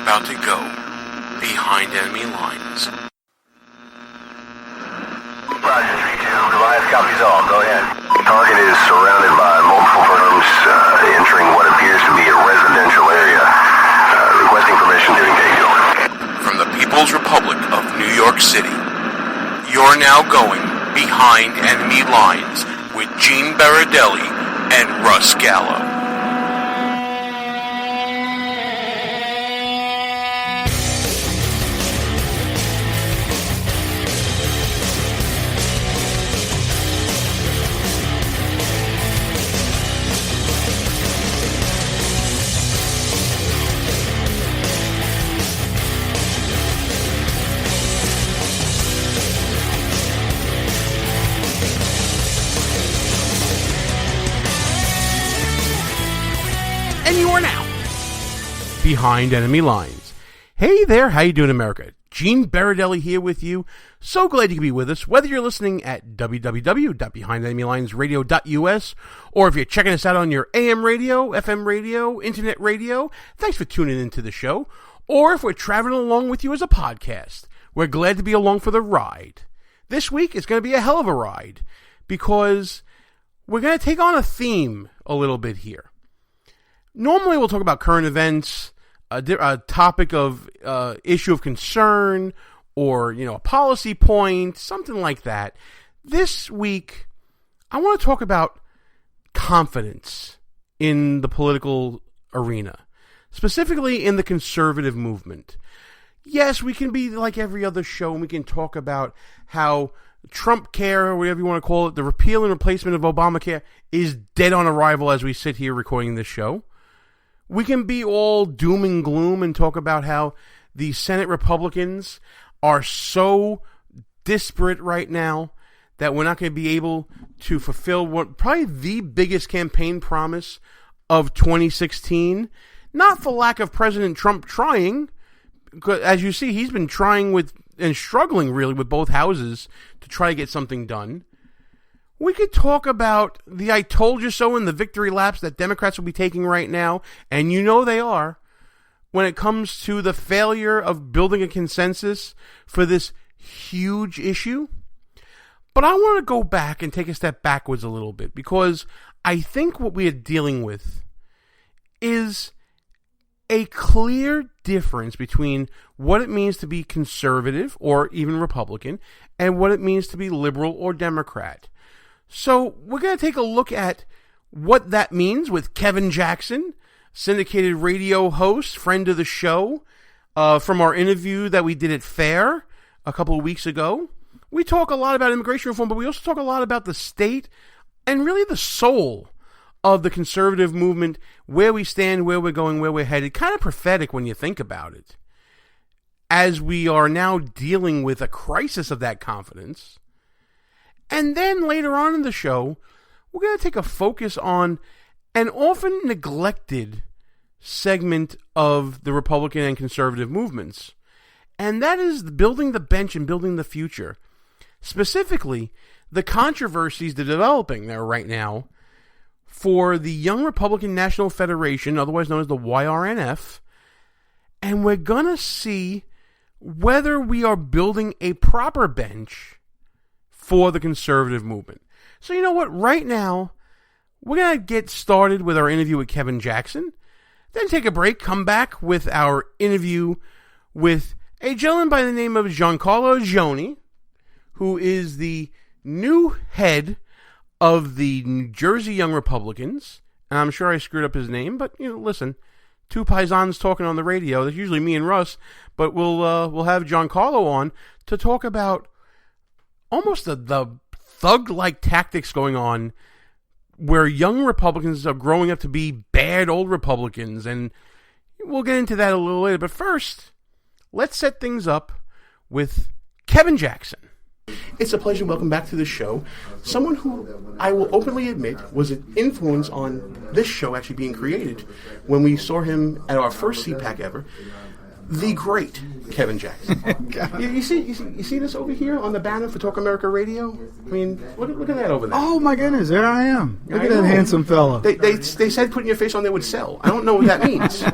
about to go behind enemy lines. Roger, 3-2. Goliath copies all. Go ahead. Target is surrounded by multiple firms entering what appears to be a residential area. Requesting permission to engage. From the People's Republic of New York City, you're now going behind enemy lines with Gene Baradelli and Russ Gallo. And you are now behind enemy lines. Hey there, how you doing, America? Gene Baradelli here with you. So glad you could be with us, whether you're listening at www.behindendemylinesradio.us or if you're checking us out on your AM radio, FM radio, internet radio. Thanks for tuning into the show. Or if we're traveling along with you as a podcast, we're glad to be along for the ride. This week is going to be a hell of a ride because we're going to take on a theme a little bit here. Normally, we'll talk about current events, a topic of issue of concern, or a policy point, something like that. This week, I want to talk about confidence in the political arena, specifically in the conservative movement. Yes, we can be like every other show, and we can talk about how Trump care, or whatever you want to call it, the repeal and replacement of Obamacare is dead on arrival as we sit here recording this show. We can be all doom and gloom and talk about how the Senate Republicans are so disparate right now that we're not going to be able to fulfill what probably the biggest campaign promise of 2016. Not for lack of President Trump trying, because as you see, he's been trying with and struggling really with both houses to try to get something done. We could talk about the I told you so and the victory laps that Democrats will be taking right now, and you know they are, when it comes to the failure of building a consensus for this huge issue. But I want to go back and take a step backwards a little bit, because I think what we are dealing with is a clear difference between what it means to be conservative or even Republican and what it means to be liberal or Democrat. So we're going to take a look at what that means with Kevin Jackson, syndicated radio host, friend of the show, from our interview that we did at FAIR a couple of weeks ago. We talk a lot about immigration reform, but we also talk a lot about the state and really the soul of the conservative movement, where we stand, where we're going, where we're headed. Kind of prophetic when you think about it. As we are now dealing with a crisis of that confidence. And then later on in the show, we're going to take a focus on an often neglected segment of the Republican and conservative movements. And that is building the bench and building the future. Specifically, the controversies that are developing there right now for the Young Republican National Federation, otherwise known as the YRNF. And we're going to see whether we are building a proper bench for the conservative movement. So you know what? Right now, we're going to get started with our interview with Kevin Jackson, then take a break, come back with our interview with a gentleman by the name of Giancarlo Ghione, who is the new head of the New Jersey Young Republicans. And I'm sure I screwed up his name, but listen, two paisans talking on the radio. That's usually me and Russ, but we'll have Giancarlo on to talk about almost the thug-like tactics going on where young Republicans are growing up to be bad old Republicans, and we'll get into that a little later. But first, let's set things up with Kevin Jackson. It's a pleasure to welcome back to the show someone who I will openly admit was an influence on this show actually being created when we saw him at our first CPAC ever. the great Kevin Jackson. you see this over here on the banner for Talk America Radio? I mean, look at that over there. Oh my goodness, there I am. Look at that handsome fella. They said putting your face on there would sell. I don't know what that means,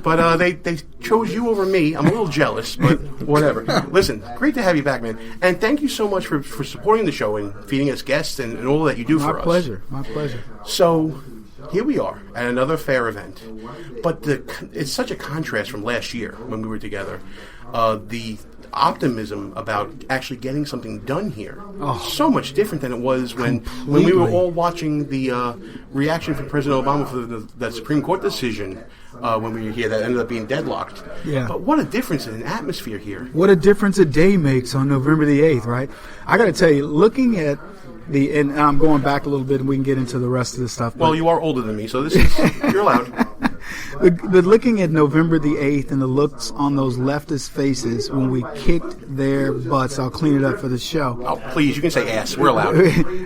but they chose you over me. I'm a little jealous, but whatever. Listen, great to have you back, man, and thank you so much for supporting the show and feeding us guests and all that you do for us. My pleasure. So here we are at another fair event, but it's such a contrast from last year when we were together. The optimism about actually getting something done here so much different than it was when we were all watching the reaction from President Obama for that Supreme Court decision when we were here that ended up being deadlocked. Yeah. But what a difference in an atmosphere here. What a difference a day makes on November the 8th, right? I got to tell you, looking at and I'm going back a little bit and we can get into the rest of the stuff. Well, you are older than me, so this is, you're allowed. But looking at November the 8th and the looks on those leftist faces when we kicked their butts, I'll clean it up for the show. Oh, please, you can say ass. We're allowed.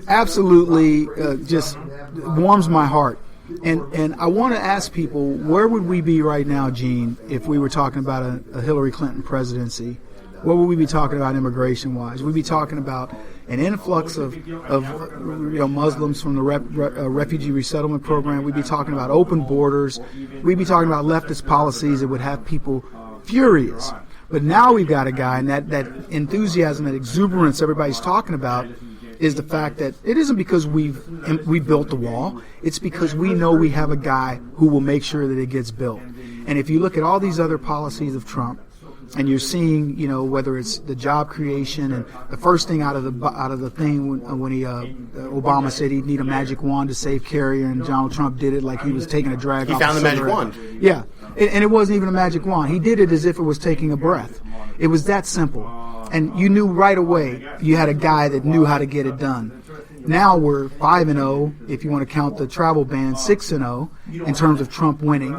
Absolutely just warms my heart. And I want to ask people, where would we be right now, Gene, if we were talking about a Hillary Clinton presidency? What would we be talking about immigration-wise? We'd be talking about an influx of Muslims from the refugee resettlement program. We'd be talking about open borders. We'd be talking about leftist policies that would have people furious. But now we've got a guy, and that enthusiasm, that exuberance everybody's talking about is the fact that it isn't because we built the wall. It's because we know we have a guy who will make sure that it gets built. And if you look at all these other policies of Trump, and you're seeing, whether it's the job creation and the first thing out of the thing when Obama said he'd need a magic wand to save Carrier, and Donald Trump did it like he was taking a drag. He found the magic wand. Yeah, and it wasn't even a magic wand. He did it as if it was taking a breath. It was that simple, and you knew right away you had a guy that knew how to get it done. Now we're 5-0 if you want to count the travel ban, 6-0 in terms of Trump winning.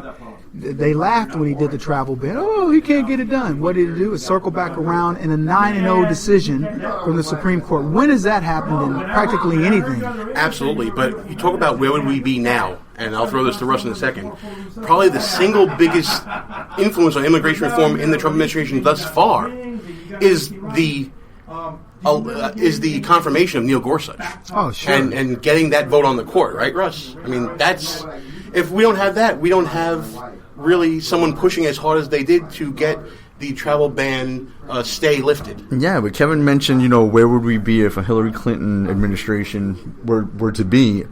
They laughed when he did the travel ban. Oh, he can't get it done. What did he do? Is circle back around in a 9-0 decision from the Supreme Court. When has that happened in practically anything? Absolutely. But you talk about where would we be now, and I'll throw this to Russ in a second. Probably the single biggest influence on immigration reform in the Trump administration thus far is the confirmation of Neil Gorsuch. Oh, sure. And getting that vote on the court, right, Russ? I mean, if we don't have that, we don't have really someone pushing as hard as they did to get the travel ban stay lifted. Yeah, but Kevin mentioned, where would we be if a Hillary Clinton administration were to be?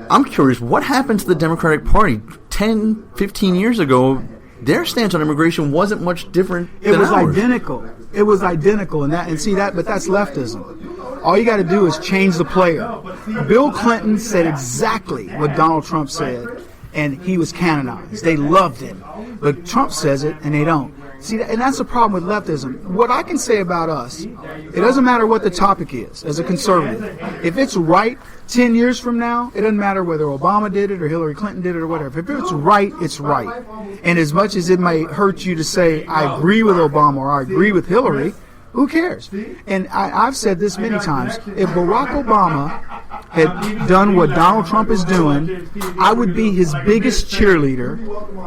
I'm curious, what happened to the Democratic Party 10, 15 years ago? Their stance on immigration wasn't much different than ours. It was identical, but that's leftism. All you got to do is change the player. Bill Clinton said exactly what Donald Trump said, and he was canonized. They loved it. But Trump says it, and they don't. See, and that's the problem with leftism. What I can say about us, it doesn't matter what the topic is, as a conservative. If it's right 10 years from now, it doesn't matter whether Obama did it or Hillary Clinton did it or whatever. If it's right, it's right. And as much as it may hurt you to say, I agree with Obama or I agree with Hillary, who cares? And I've said this many times. If Barack Obama had done what Donald Trump is doing, I would be his biggest cheerleader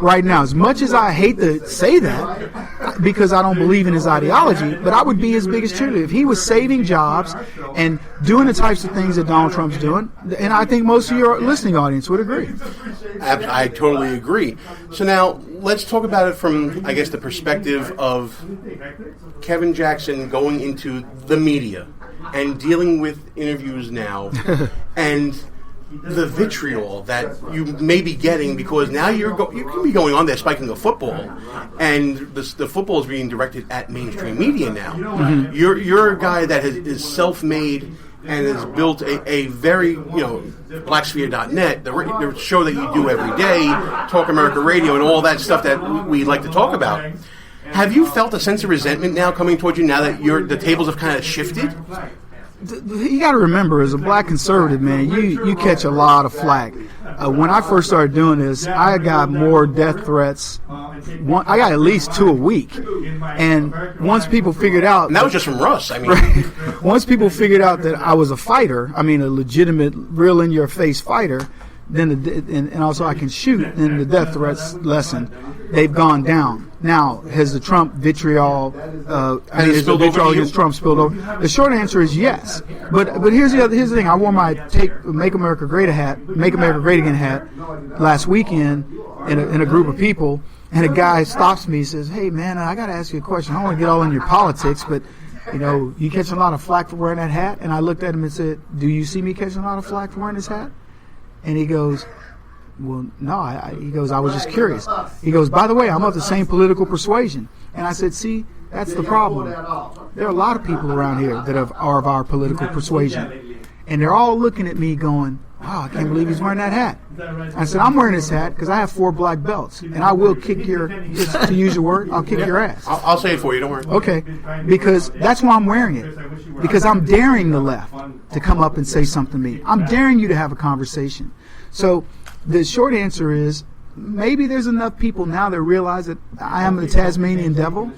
right now. As much as I hate to say that, because I don't believe in his ideology, but I would be his biggest cheerleader. If he was saving jobs and doing the types of things that Donald Trump's doing, and I think most of your listening audience would agree. I totally agree. So now, let's talk about it from, I guess, the perspective of Kevin Jackson going into the media and dealing with interviews now and the vitriol that you may be getting because now you can be going on there spiking a football, and the football is being directed at mainstream media now. Mm-hmm. You're a guy that is self-made and has built a very, blacksphere.net, the show that you do every day, Talk America Radio, and all that stuff that we like to talk about. Have you felt a sense of resentment now coming towards you now that the tables have kind of shifted? You got to remember, as a black conservative, man, you catch a lot of flack. When I first started doing this, I got more death threats. I got at least 2 a week. And once people figured out... And that was just from Russ, I mean. Once people figured out that I was a fighter, a legitimate, real in-your-face fighter, then and also I can shoot, then the death threats lessened. they've gone down. Now, has the Trump vitriol, Has it spilled over to you? against Trump spilled over? The short answer is yes. But here's the thing. I wore my Make America Great Again hat last weekend in a group of people, and a guy stops me and says, "Hey man, I got to ask you a question. I don't want to get all in your politics, but you catching a lot of flack for wearing that hat?" And I looked at him and said, "Do you see me catching a lot of flack for wearing this hat?" And he goes, "Well, no." He goes, "I was just curious." He goes, "By the way, I'm of the same political persuasion." And I said, "See, that's the problem. There are a lot of people around here that are of our political persuasion. And they're all looking at me going, wow, I can't believe he's wearing that hat." I said, "I'm wearing this hat because I have 4 black belts. And I will kick just to use your word, I'll kick your ass." I'll say it for you, don't worry. Okay, because that's why I'm wearing it. Because I'm daring the left to come up and say something to me. I'm daring you to have a conversation. So the short answer is, maybe there's enough people now that realize that I am the Tasmanian devil,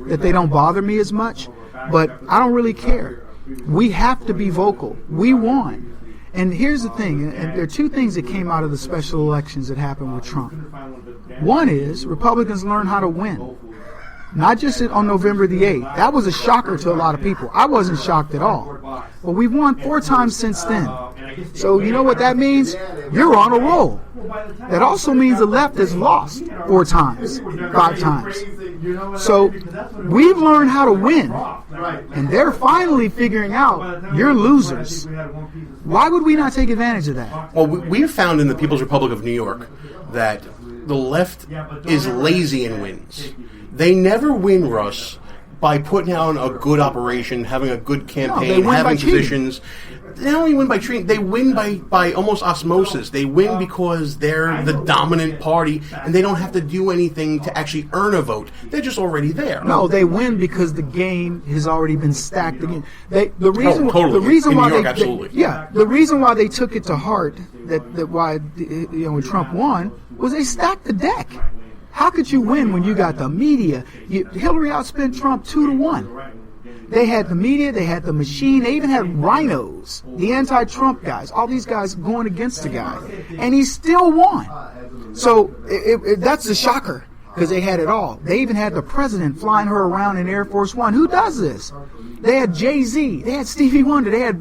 that they don't bother me as much, but I don't really care. We have to be vocal. We won. And here's the thing, and there are 2 things that came out of the special elections that happened with Trump. One is Republicans learned how to win. Not just on November the 8th. That was a shocker to a lot of people. I wasn't shocked at all. But we've won 4 times since then. So you know what that means? You're on a roll. That also means the left has lost 4 times, 5 times. So we've learned how to win. And they're finally figuring out you're losers. Why would we not take advantage of that? Well, we have found in the People's Republic of New York that the left is lazy and wins. They never win, Russ, by putting out a good operation, having a good campaign, having positions. They don't even win by treating. They win by almost osmosis. They win because they're the dominant party, and they don't have to do anything to actually earn a vote. They're just already there. No, they win because the game has already been stacked again. The reason why they took it to heart that why when Trump won was they stacked the deck. How could you win when you got the media? Hillary outspent Trump 2-1. They had the media, they had the machine, they even had rhinos, the anti-Trump guys, all these guys going against the guy. And he still won. So that's the shocker, because they had it all. They even had the president flying her around in Air Force One. Who does this? They had Jay-Z, they had Stevie Wonder, they had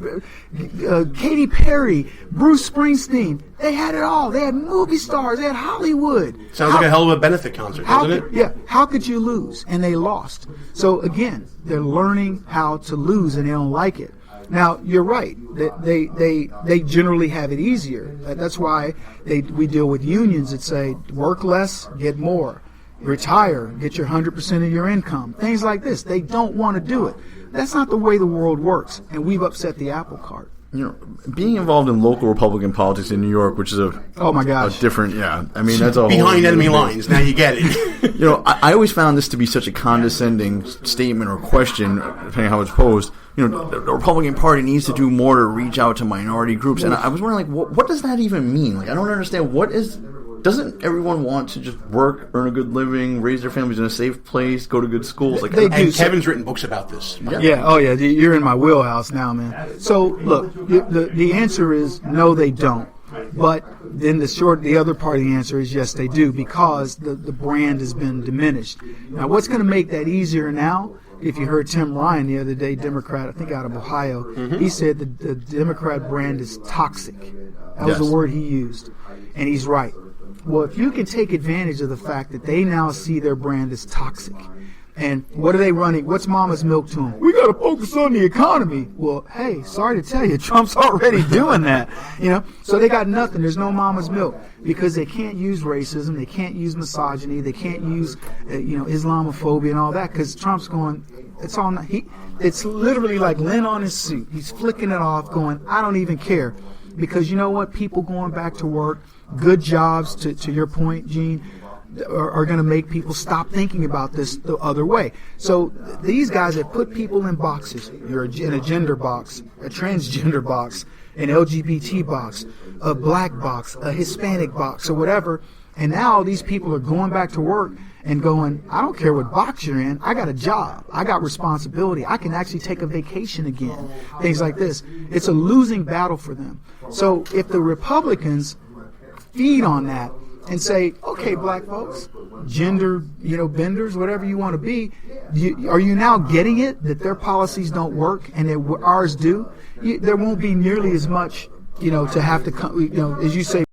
Katy Perry, Bruce Springsteen. They had it all. They had movie stars, they had Hollywood. Sounds like a hell of a benefit concert, doesn't it? Yeah. How could you lose? And they lost. So again, they're learning how to lose, and they don't like it. Now, you're right. They generally have it easier. That's why we deal with unions that say, work less, get more. Retire, get your 100% of your income. Things like this. They don't want to do it. That's not the way the world works, and we've upset the apple cart. Being involved in local Republican politics in New York, which is a different, that's a behind enemy lines. Now you get it. I always found this to be such a condescending statement or question, depending on how it's posed. The Republican Party needs to do more to reach out to minority groups, and I was wondering, what does that even mean? I don't understand. Doesn't everyone want to just work, earn a good living, raise their families in a safe place, go to good schools? And Kevin's written books about this. Yeah. Oh, yeah. You're in my wheelhouse now, man. So, look, the answer is no, they don't. But then the other part of the answer is yes, they do, because the brand has been diminished. Now, what's going to make that easier now? If you heard Tim Ryan the other day, Democrat, I think out of Ohio, he said the Democrat brand is toxic. That was the word he used. And he's right. Well, if you can take advantage of the fact that they now see their brand as toxic, and what are they running? What's mama's milk to them? We got to focus on the economy. Well, hey, sorry to tell you, Trump's already doing that. So they got nothing. There's no mama's milk, because they can't use racism, they can't use misogyny, they can't use Islamophobia and all that, because Trump's going. It's literally like lint on his suit. He's flicking it off, going, I don't even care, because you know what? People going back to work. Good jobs, to your point, Gene, are going to make people stop thinking about this the other way. So these guys that put people in boxes, you're in a gender box, a transgender box, an LGBT box, a black box, a Hispanic box, or whatever, and now these people are going back to work and going, I don't care what box you're in, I got a job, I got responsibility, I can actually take a vacation again, things like this. It's a losing battle for them. So if the Republicans feed on that and say, okay, black folks, gender, benders, whatever you want to be, are you now getting it that their policies don't work and that ours do? There won't be nearly as much, to have to come, as you say,